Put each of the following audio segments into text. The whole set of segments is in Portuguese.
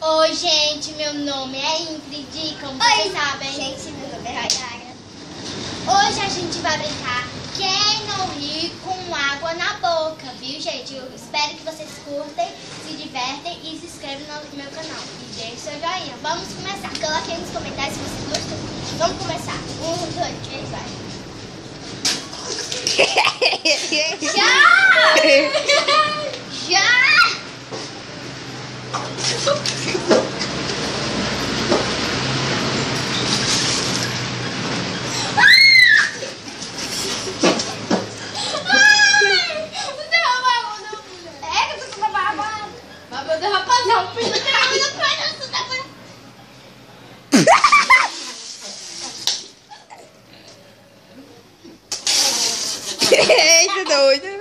Oi, gente, meu nome é Ingrid, como vocês sabem. Gente, meu nome é Rayara. Hoje a gente vai brincar quem não ri com água na boca, viu, gente? Eu espero que vocês curtem, se divertem e se inscrevam no meu canal. E deixem seu joinha. Vamos começar. Coloquem nos comentários se vocês gostam. Vamos começar. 1, 2, 3, vai. Já! Eita, doida.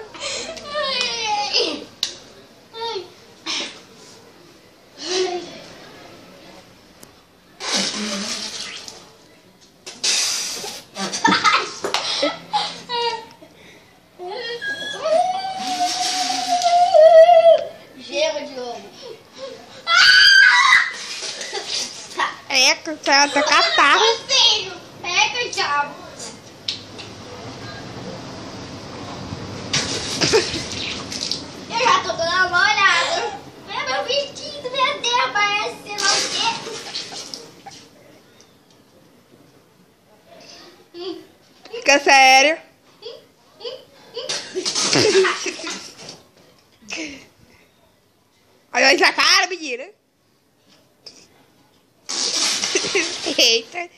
Gelo de ouro. Eca, tá catarro. Pega, diabo. Eu já tô dando uma olhada. Meu vestido, meu Deus, parece sei lá o quê. Fica sério. Olha essa cara, menina. Eita.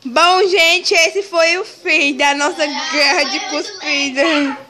Bom, gente, esse foi o fim da nossa guerra de cuspida.